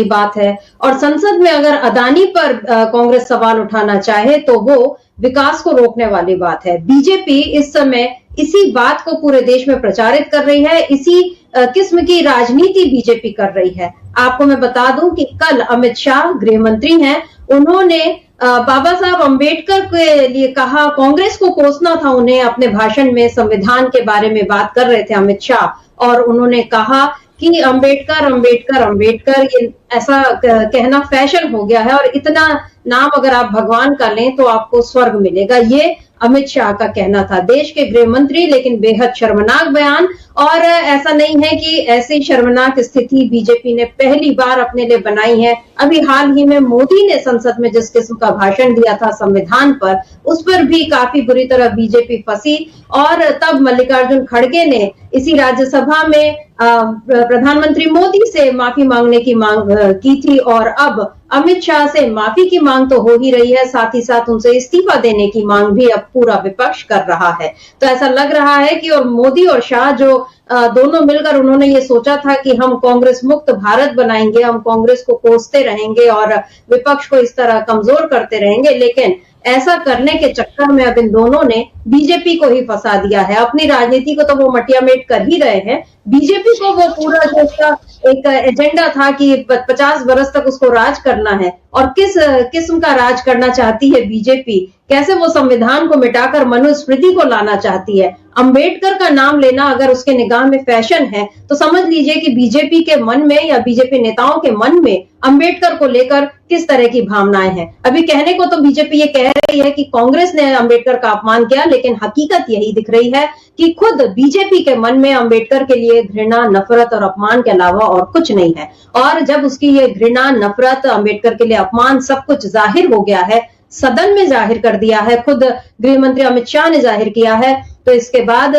बात है। और संसद में अगर अदानी पर कांग्रेस सवाल उठाना चाहे तो वो विकास को रोकने वाली बात है। बीजेपी इस समय इसी बात को पूरे देश में प्रचारित कर रही है, इसी किस्म की राजनीति बीजेपी कर रही है। आपको मैं बता दूं कि कल अमित शाह गृह मंत्री हैं, उन्होंने बाबा साहब अंबेडकर के लिए कहा, कांग्रेस को कोसना था उन्हें अपने भाषण में, संविधान के बारे में बात कर रहे थे अमित शाह, और उन्होंने कहा कि अंबेडकर अंबेडकर अंबेडकर, ये ऐसा कहना फैशन हो गया है और इतना नाम अगर आप भगवान का लें तो आपको स्वर्ग मिलेगा, ये अमित शाह का कहना था। देश के गृह मंत्री, लेकिन बेहद शर्मनाक बयान। और ऐसा नहीं है कि ऐसी शर्मनाक स्थिति बीजेपी ने पहली बार अपने लिए बनाई है। अभी हाल ही में मोदी ने संसद में जिस किस्म का भाषण दिया था संविधान पर, उस पर भी काफी बुरी तरह बीजेपी फंसी, और तब मल्लिकार्जुन खड़गे ने इसी राज्यसभा में प्रधानमंत्री मोदी से माफी मांगने की मांग की थी, और अब अमित शाह से माफी की मांग तो हो ही रही है, साथ ही साथ उनसे इस्तीफा देने की मांग भी अब पूरा विपक्ष कर रहा है। तो ऐसा लग रहा है कि और मोदी और शाह जो दोनों मिलकर उन्होंने ये सोचा था कि हम कांग्रेस मुक्त भारत बनाएंगे, हम कांग्रेस को कोसते रहेंगे और विपक्ष को इस तरह कमजोर करते रहेंगे, लेकिन ऐसा करने के चक्कर में अब इन दोनों ने बीजेपी को ही फंसा दिया है। अपनी राजनीति को तो वो मटियामेट कर ही रहे हैं, बीजेपी को वो पूरा जो उसका एक एजेंडा था कि 50 वर्ष तक उसको राज करना है, और किस किस्म का राज करना चाहती है बीजेपी, कैसे वो संविधान को मिटाकर मनुस्मृति को लाना चाहती है। अंबेडकर का नाम लेना अगर उसके निगाह में फैशन है तो समझ लीजिए कि बीजेपी के मन में या बीजेपी नेताओं के मन में अंबेडकर को लेकर किस तरह की भावनाएं हैं। अभी कहने को तो बीजेपी ये कह रही है कि कांग्रेस ने अंबेडकर का अपमान किया, लेकिन हकीकत यही दिख रही है कि खुद बीजेपी के मन में अंबेडकर के लिए घृणा, नफरत और अपमान के अलावा और कुछ नहीं है। और जब उसकी ये घृणा, नफरत, अंबेडकर के लिए अपमान सब कुछ जाहिर हो गया है, सदन में जाहिर कर दिया है, खुद गृह मंत्री अमित शाह ने जाहिर किया है, तो इसके बाद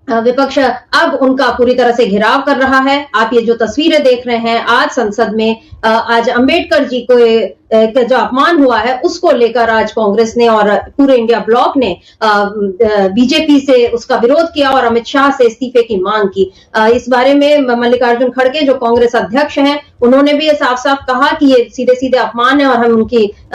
विपक्ष अब उनका पूरी तरह से घेराव कर रहा है। आप ये जो तस्वीरें देख रहे हैं, आज संसद में आज अंबेडकर जी को जो अपमान हुआ है उसको लेकर आज कांग्रेस ने और पूरे इंडिया ब्लॉक ने बीजेपी से उसका विरोध किया और अमित शाह से इस्तीफे की मांग की। इस बारे में मल्लिकार्जुन खड़गे जो कांग्रेस अध्यक्ष हैं, उन्होंने भी ये साफ साफ कहा कि ये सीधे सीधे अपमान है और हम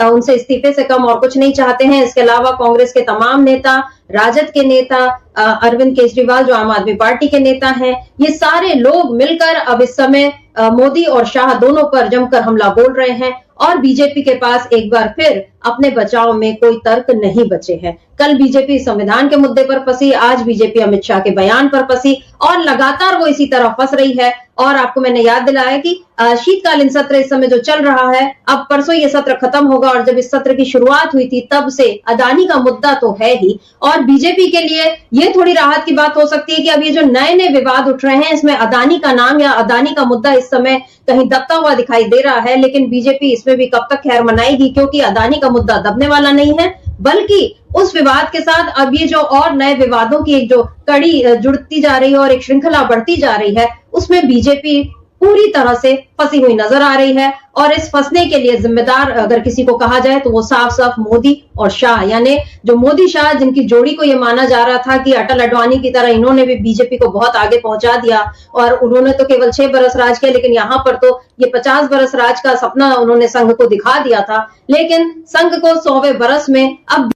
उनसे इस्तीफे से कम और कुछ नहीं चाहते हैं। इसके अलावा कांग्रेस के तमाम नेता, राजद के नेता, अरविंद केजरीवाल जो आम आदमी पार्टी के नेता हैं, ये सारे लोग मिलकर अब इस समय मोदी और शाह दोनों पर जमकर हमला बोल रहे हैं, और बीजेपी के पास एक बार फिर अपने बचाव में कोई तर्क नहीं बचे हैं। कल बीजेपी संविधान के मुद्दे पर फंसी, आज बीजेपी अमित शाह के बयान पर फंसी, और लगातार वो इसी तरह फंस रही है। और आपको मैंने याद दिलाया कि शीतकालीन सत्र इस समय जो चल रहा है, अब परसों ये सत्र खत्म होगा, और जब इस सत्र की शुरुआत हुई थी तब से अदानी का मुद्दा तो है ही, और बीजेपी के लिए ये थोड़ी राहत की बात हो सकती है कि अब ये जो नए नए विवाद उठ रहे हैं, इसमें अदानी का नाम या अदानी का मुद्दा इस समय कहीं दबता हुआ दिखाई दे रहा है। लेकिन बीजेपी इसमें भी कब तक खैर मनाएगी, क्योंकि अदानी का मुद्दा दबने वाला नहीं है, बल्कि उस विवाद के साथ अब ये जो और नए विवादों की एक जो कड़ी जुड़ती जा रही है और एक श्रृंखला बढ़ती जा रही है, उसमें बीजेपी पूरी तरह से फंसी हुई नजर आ रही है। और इस फंसने के लिए जिम्मेदार अगर किसी को कहा जाए तो वो साफ साफ मोदी और शाह, यानी जो मोदी शाह जिनकी जोड़ी को ये माना जा रहा था कि अटल अडवाणी की तरह इन्होंने भी बीजेपी को बहुत आगे पहुंचा दिया, और उन्होंने तो केवल 6 बरस राज किया, लेकिन यहाँ पर तो ये 50 बरस राज का सपना उन्होंने संघ को दिखा दिया था। लेकिन संघ को 100वें बरस में अब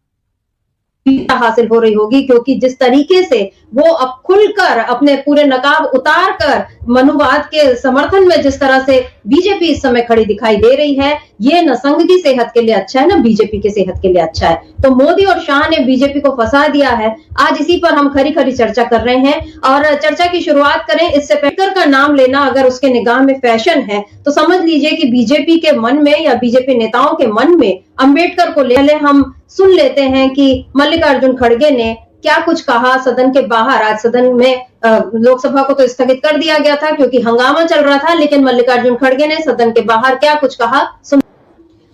हासिल हो रही होगी, क्योंकि जिस तरीके से वो अब खुलकर अपने पूरे नकाब उतार कर मनुवाद के समर्थन में जिस तरह से बीजेपी इस समय खड़ी दिखाई दे रही है, ये न संघ की सेहत के लिए अच्छा है, न बीजेपी की सेहत के लिए अच्छा है। तो मोदी और शाह ने बीजेपी को फंसा दिया है। आज इसी पर हम खरी खरी चर्चा कर रहे हैं, और चर्चा की शुरुआत करें इससे अंबेडकर का नाम लेना अगर उसके निगाह में फैशन है, तो समझ लीजिए कि बीजेपी के मन में या बीजेपी नेताओं के मन में अंबेडकर को ले हम सुन लेते हैं कि मल्लिकार्जुन खड़गे ने क्या कुछ कहा सदन के बाहर। आज सदन में लोकसभा को तो स्थगित कर दिया गया था क्योंकि हंगामा चल रहा था, लेकिन मल्लिकार्जुन खड़गे ने सदन के बाहर क्या कुछ कहा सुन।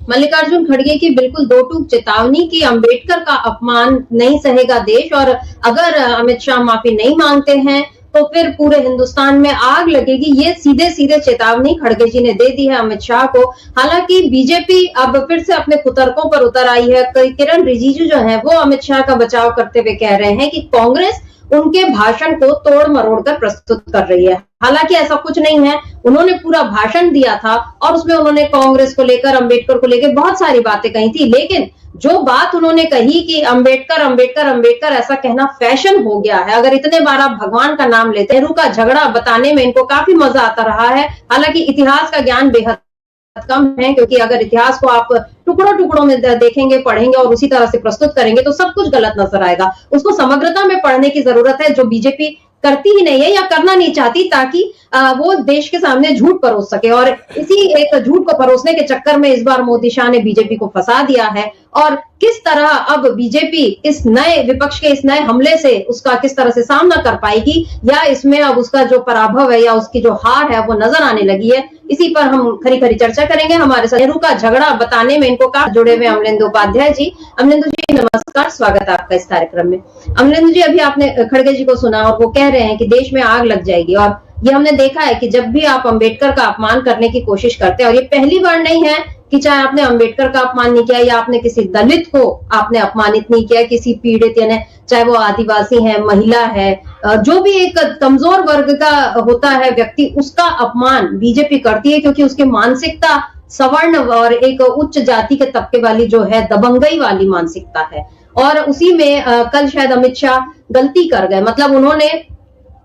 मल्लिकार्जुन खड़गे की बिल्कुल दो टूक चेतावनी की अंबेडकर का अपमान नहीं सहेगा देश, और अगर अमित शाह माफी नहीं मांगते हैं तो फिर पूरे हिंदुस्तान में आग लगेगी। ये सीधे सीधे चेतावनी खड़गे जी ने दे दी है अमित शाह को। हालांकि बीजेपी अब फिर से अपने कुतर्कों पर उतर आई है। किरण रिजिजू जो है वो अमित शाह का बचाव करते हुए कह रहे हैं कि कांग्रेस उनके भाषण को तोड़ मरोड़ कर प्रस्तुत कर रही है। हालांकि ऐसा कुछ नहीं है, उन्होंने पूरा भाषण दिया था और उसमें उन्होंने कांग्रेस को लेकर, अंबेडकर को लेकर बहुत सारी बातें कही थी, लेकिन जो बात उन्होंने कही कि अंबेडकर अंबेडकर अंबेडकर ऐसा कहना फैशन हो गया है, अगर इतने बार आप भगवान का नाम लेते हैं, नेहरू का झगड़ा बताने में इनको काफी मजा आता रहा है। हालांकि इतिहास का ज्ञान बेहद कम है, क्योंकि अगर इतिहास को आप टुकड़ों टुकड़ों में देखेंगे, पढ़ेंगे और उसी तरह से प्रस्तुत करेंगे तो सब कुछ गलत नजर आएगा। उसको समग्रता में पढ़ने की जरूरत है, जो बीजेपी करती ही नहीं है या करना नहीं चाहती, ताकि वो देश के सामने झूठ परोस सके। और इसी एक झूठ को परोसने के चक्कर में इस बार मोदी शाह ने बीजेपी को फंसा दिया है। और किस तरह अब बीजेपी इस नए विपक्ष के इस नए हमले से उसका किस तरह से सामना कर पाएगी, या इसमें अब उसका जो पराभव है या उसकी जो हार है वो नजर आने लगी है, इसी पर हम खरी खरी चर्चा करेंगे। हमारे साथ नेहरू का झगड़ा बताने में इनको का जुड़े हुए अमलेंदु उपाध्याय जी। अमलेंदु जी नमस्कार, स्वागत है आपका इस कार्यक्रम में। अमलेंदु जी, अभी आपने खड़गे जी को सुना और वो कह रहे हैं कि देश में आग लग जाएगी, और ये हमने देखा है कि जब भी आप अंबेडकर का अपमान करने की कोशिश करते हैं, और ये पहली बार नहीं है कि चाहे आपने अंबेडकर का अपमान नहीं किया या आपने किसी दलित को आपने अपमानित नहीं किया, किसी पीड़ित यानी चाहे वो आदिवासी है, महिला है, जो भी एक कमजोर वर्ग का होता है व्यक्ति, उसका अपमान बीजेपी करती है, क्योंकि उसकी मानसिकता सवर्ण और एक उच्च जाति के तबके वाली जो है, दबंगई वाली मानसिकता है। और उसी में कल शायद अमित शाह गलती कर गए, मतलब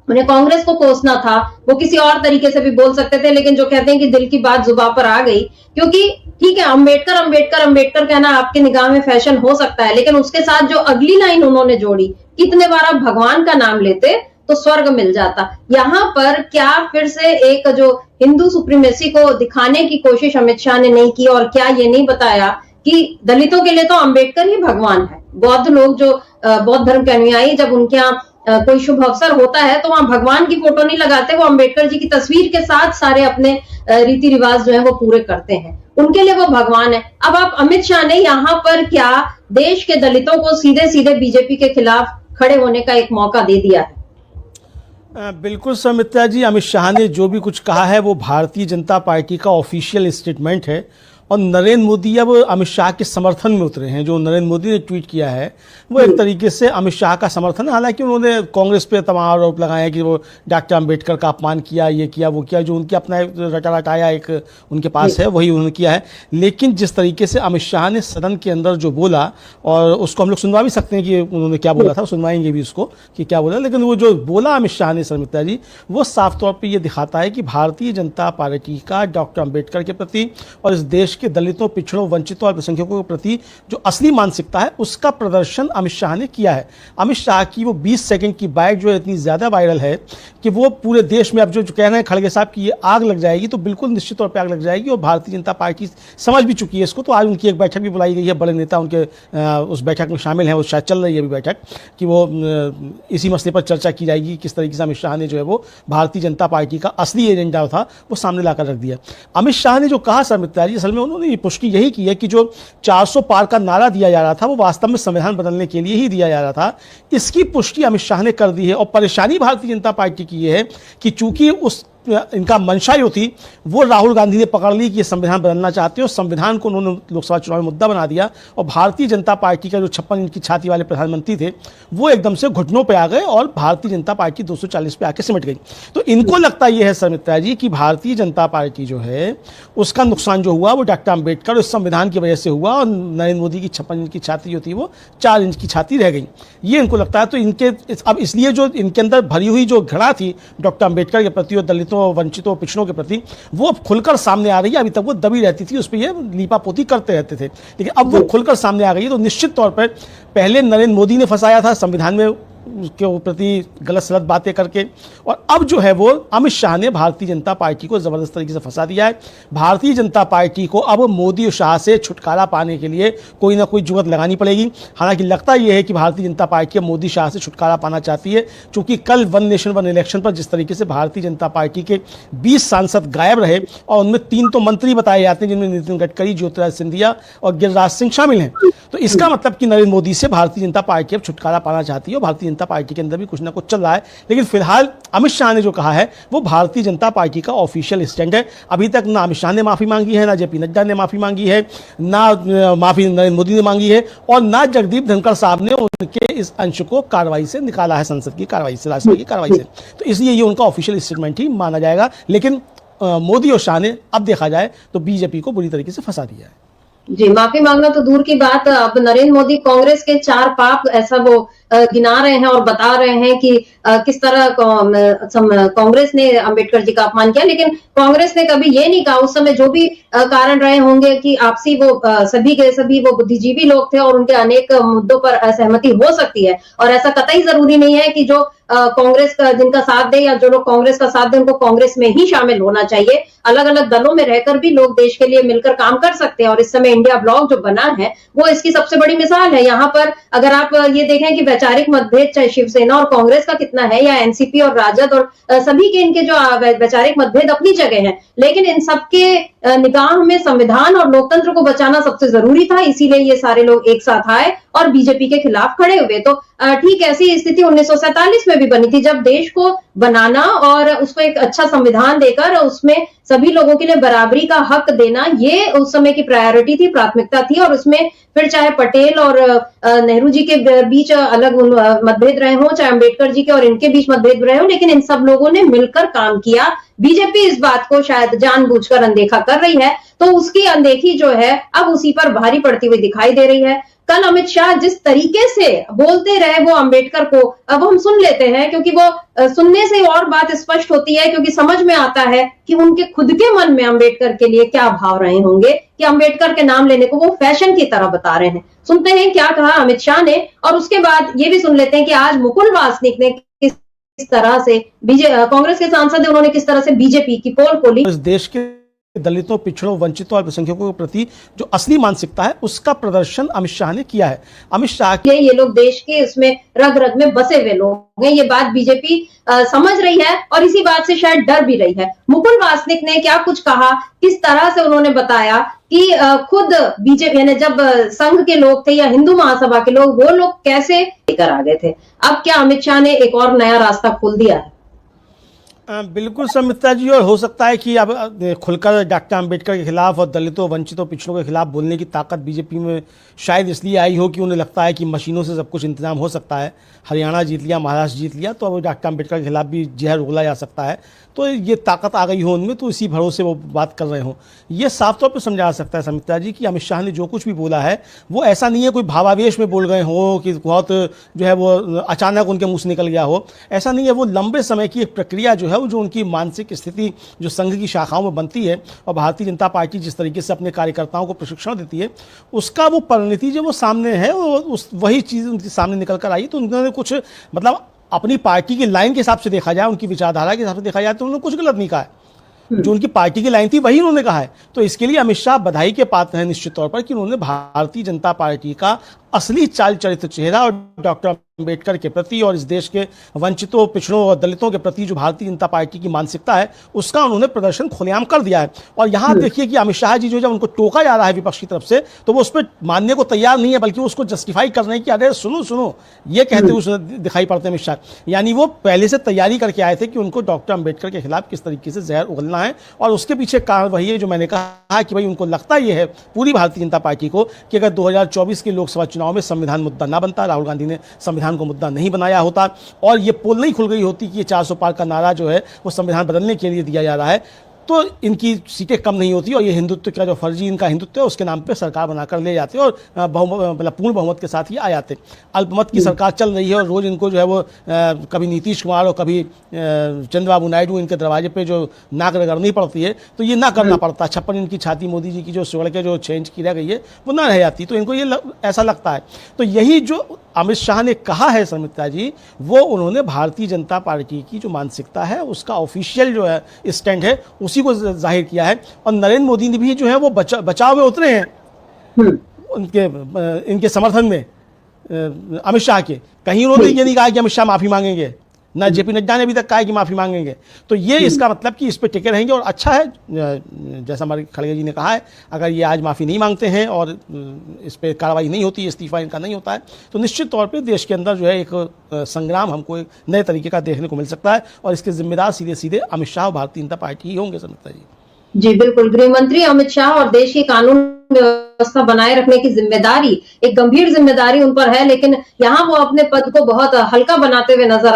उन्हें कांग्रेस को कोसना था, वो किसी और तरीके से भी बोल सकते थे, लेकिन जो कहते हैं कि दिल की बात जुबान पर आ गई, क्योंकि ठीक है अंबेडकर अंबेडकर अंबेडकर कहना आपकी निगाह में फैशन हो सकता है, लेकिन उसके साथ जो अगली लाइन उन्होंने जोड़ी, कितने बार आप भगवान का नाम लेते तो स्वर्ग मिल जाता। यहाँ पर क्या फिर से एक जो हिंदू सुप्रीमेसी को दिखाने की कोशिश अमित शाह ने नहीं की, और क्या ये नहीं बताया कि दलितों के लिए तो अंबेडकर ही भगवान है। बौद्ध लोग जो बौद्ध धर्म के अनुयायी, जब उनके यहाँ कोई शुभ अवसर होता है तो वहां भगवान की फोटो नहीं लगाते, वो अंबेडकर जी की तस्वीर के साथ सारे अपने रीति रिवाज जो है वो पूरे करते हैं, उनके लिए वो भगवान है। अब आप अमित शाह ने यहाँ पर क्या देश के दलितों को सीधे सीधे बीजेपी के खिलाफ खड़े होने का एक मौका दे दिया है? बिल्कुल समित्रा जी, अमित शाह ने जो भी कुछ कहा है वो भारतीय जनता पार्टी का ऑफिशियल स्टेटमेंट है, और नरेंद्र मोदी अब अमित शाह के समर्थन में उतरे हैं। जो नरेंद्र मोदी ने ट्वीट किया है वो एक तरीके से अमित शाह का समर्थन है। हालांकि उन्होंने कांग्रेस पे तमाम आरोप लगाए हैं कि वो डॉक्टर अंबेडकर का अपमान किया, ये किया वो किया, जो उनकी अपना रटा रटाया एक उनके पास है वही उन्होंने किया है। लेकिन जिस तरीके से अमित शाह ने सदन के अंदर जो बोला, और उसको हम लोग सुनवा भी सकते हैं कि उन्होंने क्या बोला था, सुनवाएंगे भी उसको कि क्या बोला, लेकिन वो जो बोला अमित शाह ने समित्रा जी, वो साफ तौर पर यह दिखाता है कि भारतीय जनता पार्टी का डॉक्टर अंबेडकर के प्रति और इस देश के दलितों, पिछड़ों, वंचितों और अल्पसंख्यकों के प्रति जो असली मानसिकता है उसका प्रदर्शन अमित शाह ने किया है। अमित शाह की वो 20 सेकंड की बाइट जो इतनी ज़्यादा वायरल है कि वो पूरे देश में अब जो कह रहे हैं खड़गे साहब कि ये आग लग जाएगी, तो बिल्कुल निश्चित तौर पर आग लग जाएगी, और भारतीय जनता पार्टी समझ भी चुकी है इसको। तो आज उनकी एक बैठक भी बुलाई गई है, बड़े नेता उनके उस बैठक में शामिल हैं, वो शायद चल रही है अभी बैठक, कि वो इसी मसले पर चर्चा की जाएगी, किस तरीके से अमित शाह ने जो है वो भारतीय जनता पार्टी का असली एजेंडा था वो सामने लाकर रख दिया। अमित शाह ने जो कहा समित्रा जी, असल में उन्होंने पुष्टि यही की है कि जो 400 पार का नारा दिया जा रहा था वो वास्तव में संविधान बदलने के लिए ही दिया जा रहा था। इसकी पुष्टि अमित शाह ने कर दी है। और परेशानी भारतीय जनता पार्टी की ये है कि चूंकि उस इनका मंशा जो थी वो राहुल गांधी ने पकड़ ली कि ये संविधान बदलना चाहते हैं, और संविधान को उन्होंने लोकसभा चुनाव में मुद्दा बना दिया, और भारतीय जनता पार्टी का जो 56 इंच की छाती वाले प्रधानमंत्री थे वो एकदम से घुटनों पे आ गए और भारतीय जनता पार्टी 240 पे आके सिमट गई। तो इनको लगता यह है समित्रा जी कि भारतीय जनता पार्टी जो है उसका नुकसान जो हुआ वो डॉक्टर अंबेडकर और संविधान की वजह से हुआ, और नरेंद्र मोदी की 56 इंच की छाती जो थी वो 4 इंच की छाती रह गई, ये इनको लगता है। तो इनके अब इसलिए जो इनके अंदर भरी हुई जो घृणा थी डॉक्टर अंबेडकर के प्रति और दलितों, वंचितों, पिछड़ों के प्रति, वो अब खुलकर सामने आ रही है। अभी तक वो दबी रहती थी, उस पर ये लीपापोती करते रहते थे, लेकिन अब वो खुलकर सामने आ गई है। तो निश्चित तौर पर पहले नरेंद्र मोदी ने फंसाया था संविधान में के प्रति गलत सलत बातें करके, और अब जो है वो अमित शाह ने भारतीय जनता पार्टी को जबरदस्त तरीके से फंसा दिया है। भारतीय जनता पार्टी को अब मोदी और शाह से छुटकारा पाने के लिए कोई ना कोई जुगत लगानी पड़ेगी। हालांकि लगता यह है कि भारतीय जनता पार्टी मोदी शाह से छुटकारा पाना चाहती है, क्योंकि कल वन नेशन वन इलेक्शन पर जिस तरीके से भारतीय जनता पार्टी के 20 सांसद गायब रहे, और उनमें 3 तो मंत्री बताए जाते हैं जिनमें नितिन गडकरी, ज्योतिरादित्य सिंधिया और गिरिराज सिंह शामिल हैं। तो इसका मतलब कि नरेंद्र मोदी से भारतीय जनता पार्टी अब छुटकारा पाना चाहती है, और भारतीय जनता जनता पार्टी के अंदर भी कुछ ना कुछ चल रहा है। लेकिन फिलहाल अमित शाह ने जो कहा है वो भारतीय जनता पार्टी का ऑफिशियल स्टैंड है। अभी तक ना अमित शाह ने माफी मांगी है, ना जेपी नड्डा ने माफी मांगी है, ना माफी नरेंद्र मोदी ने मांगी है, और ना जगदीप धनखड़ साहब ने उनके इस अंश को कार्रवाई से निकाला है, संसद की कार्रवाई से, राज्यसभा की कार्रवाई से। तो इसलिए ये उनका ऑफिशियल स्टेटमेंट ही माना जाएगा। लेकिन मोदी और शाह ने अब देखा जाए तो बीजेपी को बुरी तरीके से फंसा दिया है। जी, माफी मांगना तो दूर की बात, अब नरेंद्र मोदी कांग्रेस के 4 पाप ऐसा वो गिना रहे हैं और बता रहे हैं कि किस तरह कांग्रेस ने अंबेडकर जी का अपमान किया। लेकिन कांग्रेस ने कभी ये नहीं कहा, उस समय जो भी कारण रहे होंगे कि आपसी वो सभी के सभी वो बुद्धिजीवी लोग थे और उनके अनेक मुद्दों पर असहमति हो सकती है, और ऐसा कतई जरूरी नहीं है कि जो कांग्रेस का जिनका साथ दे या जो लोग कांग्रेस का साथ दे उनको कांग्रेस में ही शामिल होना चाहिए। अलग अलग दलों में रहकर भी लोग देश के लिए मिलकर काम कर सकते हैं, और इस समय इंडिया ब्लॉक जो बना है वो इसकी सबसे बड़ी मिसाल है। यहाँ पर अगर आप ये देखें कि वैचारिक मतभेद चाहे शिवसेना और कांग्रेस का कितना है, या एनसीपी और राजद और सभी के इनके जो वैचारिक मतभेद अपनी जगह हैं, लेकिन इन सबके निगाह में संविधान और लोकतंत्र को बचाना सबसे जरूरी था। इसीलिए ये सारे लोग एक साथ आए और बीजेपी के खिलाफ खड़े हुए। तो ठीक ऐसी स्थिति 1947 में भी बनी थी, जब देश को बनाना और उसको एक अच्छा संविधान देकर उसमें सभी लोगों के लिए बराबरी का हक देना, ये उस समय की प्रायोरिटी थी, प्राथमिकता थी। और उसमें फिर चाहे पटेल और नेहरू जी के बीच अलग मतभेद रहे हो, चाहे अंबेडकर जी के और इनके बीच मतभेद रहे हो, लेकिन इन सब लोगों ने मिलकर काम किया। बीजेपी इस बात को शायद जानबूझकर अनदेखा कर रही है, तो उसकी अनदेखी जो है अब उसी पर भारी पड़ती हुई दिखाई दे रही है। कल अमित शाह जिस तरीके से बोलते रहे वो अंबेडकर को, अब हम सुन लेते हैं, क्योंकि वो सुनने से और बात स्पष्ट होती है, क्योंकि समझ में आता है कि उनके खुद के मन में अंबेडकर के लिए क्या भाव रहे होंगे कि अंबेडकर के नाम लेने को वो फैशन की तरह बता रहे हैं। सुनते हैं क्या कहा अमित शाह ने, और उसके बाद ये भी सुन लेते हैं कि आज मुकुल वासनिक ने किस तरह से कांग्रेस के सांसद, उन्होंने किस तरह से बीजेपी की पोल खोली। इस देश के दलितों, पिछड़ों, वंचितों और अल्पसंख्यकों के प्रति जो असली मानसिकता है उसका प्रदर्शन अमित शाह ने किया है। अमित शाह के ये लोग देश के इसमें रग रग में बसे हुए लोग हैं, ये बात बीजेपी समझ रही है और इसी बात से शायद डर भी रही है। मुकुल वासनिक ने क्या कुछ कहा, किस तरह से उन्होंने बताया कि खुद बीजेपी यानी जब संघ के लोग थे या हिंदू महासभा के लोग, वो लोग कैसे लेकर आ गए थे। अब क्या अमित शाह ने एक और नया रास्ता खोल दिया है? बिल्कुल समिता जी, और हो सकता है कि अब खुलकर डॉक्टर अंबेडकर के खिलाफ और दलितों, वंचितों, पिछड़ों के खिलाफ बोलने की ताकत बीजेपी में शायद इसलिए आई हो कि उन्हें लगता है कि मशीनों से सब कुछ इंतजाम हो सकता है। हरियाणा जीत लिया, महाराष्ट्र जीत लिया, तो अब डॉक्टर अंबेडकर के खिलाफ भी जहर उगला जा सकता है, तो ये ताकत आ गई हो उनमें, तो इसी भरोसे वो बात कर रहे हों। ये साफ तौर पर समझा सकता है समिता जी कि अमित शाह ने जो कुछ भी बोला है वो ऐसा नहीं है कोई भावावेश में बोल गए हो कि बहुत जो है वो अचानक उनके मुंह से निकल गया हो, ऐसा नहीं है। वो लंबे समय की एक प्रक्रिया जो है वो, जो उनकी मानसिक स्थिति जो संघ की शाखाओं में बनती है और भारतीय जनता पार्टी जिस तरीके से अपने कार्यकर्ताओं को प्रशिक्षण देती है, उसका वो परिणति जो वो सामने है, वही चीज़ उनके सामने निकल कर आई। तो उन्होंने कुछ मतलब अपनी पार्टी की लाइन के हिसाब से देखा जाए, उनकी विचारधारा के हिसाब से देखा जाए, तो उन्होंने कुछ गलत नहीं कहा है। जो उनकी पार्टी की लाइन थी वही उन्होंने कहा है। तो इसके लिए अमित शाह बधाई के पात्र हैं निश्चित तौर पर कि उन्होंने भारतीय जनता पार्टी का असली चाल चरित्र चेहरा और डॉक्टर अंबेडकर के प्रति और इस देश के वंचितों, पिछड़ों और दलितों के प्रति जो भारतीय जनता पार्टी की मानसिकता है उसका उन्होंने प्रदर्शन खुलेआम कर दिया है। और यहाँ देखिए कि अमित शाह जी जो जब उनको टोका जा रहा है विपक्ष की तरफ से, तो वो उस पर मानने को तैयार नहीं है, बल्कि उसको जस्टिफाई करने की, अरे सुनो सुनो ये कहते हुए दिखाई पड़ते हैं अमित शाह। यानी वो पहले से तैयारी करके आए थे कि उनको डॉक्टर अंबेडकर के खिलाफ किस तरीके से जहर उगलना है, और उसके पीछे कारण वही है जो मैंने कहा कि भाई उनको लगता ये है पूरी भारतीय जनता पार्टी को कि अगर 2024 के लोकसभा चुनाव में संविधान मुद्दा ना बनता, राहुल गांधी ने संविधान को मुद्दा नहीं बनाया होता और ये पोल नहीं खुल गई होती कि ये 400 पार का नारा जो है वो संविधान बदलने के लिए दिया जा रहा है, तो इनकी सीटें कम नहीं होती और ये हिंदुत्व का जो फर्जी इनका हिंदुत्व है उसके नाम पे सरकार बनाकर ले जाते और मतलब पूर्ण बहुमत के साथ ही आ जाते। अल्पमत की सरकार चल रही है और रोज इनको जो है वो कभी नीतीश कुमार और कभी चंद्रबाबू नायडू इनके दरवाजे पे जो नाक रगड़नी पड़ती है, तो ये ना करना पड़ता। 56 इंच की छाती मोदी जी की जो सोलह के जो 6 इंच की रह गई है वो ना रह जाती, तो इनको ये ऐसा लगता है। तो यही जो अमित शाह ने कहा है समिता जी, वो उन्होंने भारतीय जनता पार्टी की जो मानसिकता है उसका ऑफिशियल जो है स्टैंड है उसी को जाहिर किया है। और नरेंद्र मोदी ने भी जो है वो बचाव में उतरे हैं उनके इनके समर्थन में अमित शाह के। कहीं उन्होंने ये नहीं कहा कि अमित शाह माफी मांगेंगे, ना जेपी नड्डा ने अभी तक कहा है कि माफी मांगेंगे। तो ये इसका मतलब कि इस पे टिके रहेंगे और अच्छा है, जैसा हमारे खड़गे जी ने कहा है, अगर ये आज माफी नहीं मांगते हैं और इस पे कार्रवाई नहीं होती, इस्तीफा इनका नहीं होता है, तो निश्चित तौर पे देश के अंदर जो है एक संग्राम हमको एक नए तरीके का देखने को मिल सकता है और इसके जिम्मेदार सीधे सीधे अमित शाह और भारतीय जनता पार्टी ही होंगे संगीता जी। जी बिल्कुल, गृह मंत्री अमित शाह और देश की कानून व्यवस्था बनाए रखने की जिम्मेदारी, एक गंभीर जिम्मेदारी उन पर है, लेकिन यहाँ वो अपने पद को बहुत हल्का बनाते हुए नजर